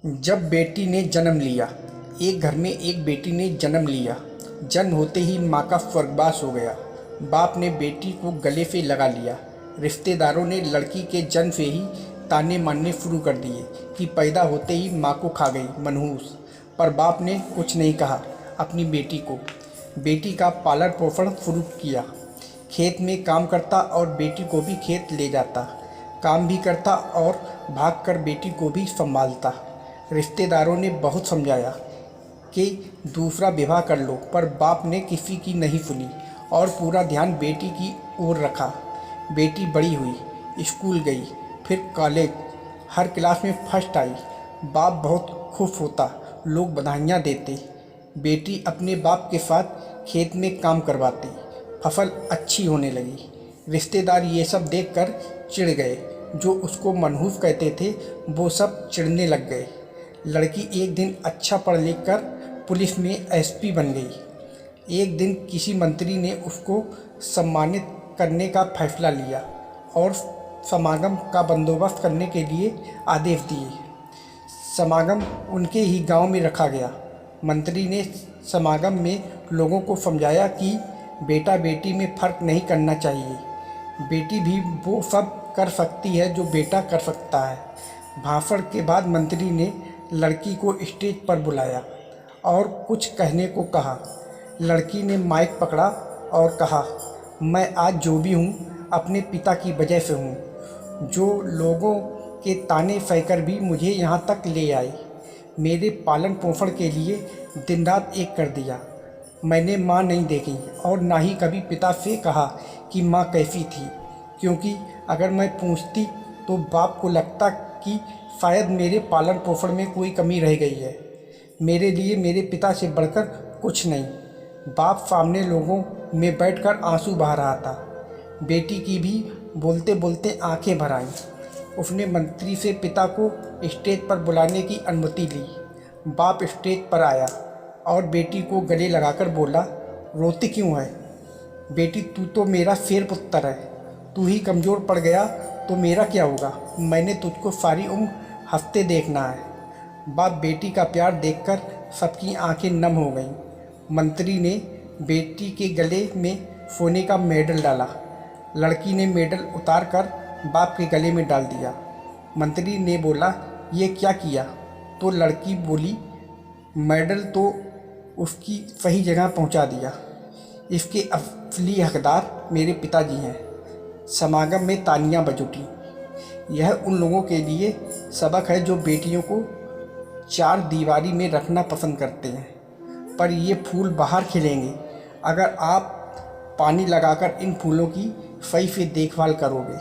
जब बेटी ने जन्म लिया। एक घर में एक बेटी ने जन्म लिया। जन्म होते ही माँ का स्वर्गवास हो गया। बाप ने बेटी को गले से लगा लिया। रिश्तेदारों ने लड़की के जन्म से ही ताने मारने शुरू कर दिए कि पैदा होते ही माँ को खा गई मनहूस। पर बाप ने कुछ नहीं कहा अपनी बेटी को। बेटी का पालन पोषण शुरू किया। खेत में काम करता और बेटी को भी खेत ले जाता। काम भी करता और भागकर बेटी को भी संभालता। रिश्तेदारों ने बहुत समझाया कि दूसरा विवाह कर लो, पर बाप ने किसी की नहीं सुनी और पूरा ध्यान बेटी की ओर रखा। बेटी बड़ी हुई, स्कूल गई, फिर कॉलेज, हर क्लास में फर्स्ट आई। बाप बहुत खुश होता, लोग बधाइयाँ देते। बेटी अपने बाप के साथ खेत में काम करवाती, फसल अच्छी होने लगी। रिश्तेदार ये सब देखकर चिढ़ गए। जो उसको मनहूस कहते थे वो सब चिढ़ने लग गए। लड़की एक दिन अच्छा पढ़ लिख कर पुलिस में एसपी बन गई। एक दिन किसी मंत्री ने उसको सम्मानित करने का फैसला लिया और समागम का बंदोबस्त करने के लिए आदेश दिए। समागम उनके ही गांव में रखा गया। मंत्री ने समागम में लोगों को समझाया कि बेटा बेटी में फ़र्क नहीं करना चाहिए। बेटी भी वो सब कर सकती है जो बेटा कर सकता है। भाषण के बाद मंत्री ने लड़की को स्टेज पर बुलाया और कुछ कहने को कहा। लड़की ने माइक पकड़ा और कहा, मैं आज जो भी हूँ अपने पिता की वजह से हूँ, जो लोगों के ताने सहकर भी मुझे यहाँ तक ले आए। मेरे पालन पोषण के लिए दिन रात एक कर दिया। मैंने माँ नहीं देखी और ना ही कभी पिता से कहा कि माँ कैसी थी, क्योंकि अगर मैं पूछती तो बाप को लगता कि शायद मेरे पालन पोषण में कोई कमी रह गई है। मेरे लिए मेरे पिता से बढ़कर कुछ नहीं। बाप सामने लोगों में बैठकर आंसू बहा रहा था। बेटी की भी बोलते बोलते आंखें भर आईं। उसने मंत्री से पिता को स्टेज पर बुलाने की अनुमति ली। बाप स्टेज पर आया और बेटी को गले लगाकर बोला, रोती क्यों है बेटी? तू तो मेरा शेर पुत्र है। तू ही कमज़ोर पड़ गया तो मेरा क्या होगा? मैंने तुझको सारी उम्र हंसते देखना है। बाप बेटी का प्यार देखकर सबकी आंखें नम हो गईं। मंत्री ने बेटी के गले में सोने का मेडल डाला। लड़की ने मेडल उतार कर बाप के गले में डाल दिया। मंत्री ने बोला, ये क्या किया? तो लड़की बोली, मेडल तो उसकी सही जगह पहुंचा दिया। इसके असली हकदार मेरे पिताजी हैं। समागम में तालियां बज उठी। यह उन लोगों के लिए सबक है जो बेटियों को चार दीवारी में रखना पसंद करते हैं, पर ये फूल बाहर खिलेंगे अगर आप पानी लगाकर इन फूलों की सही से देखभाल करोगे।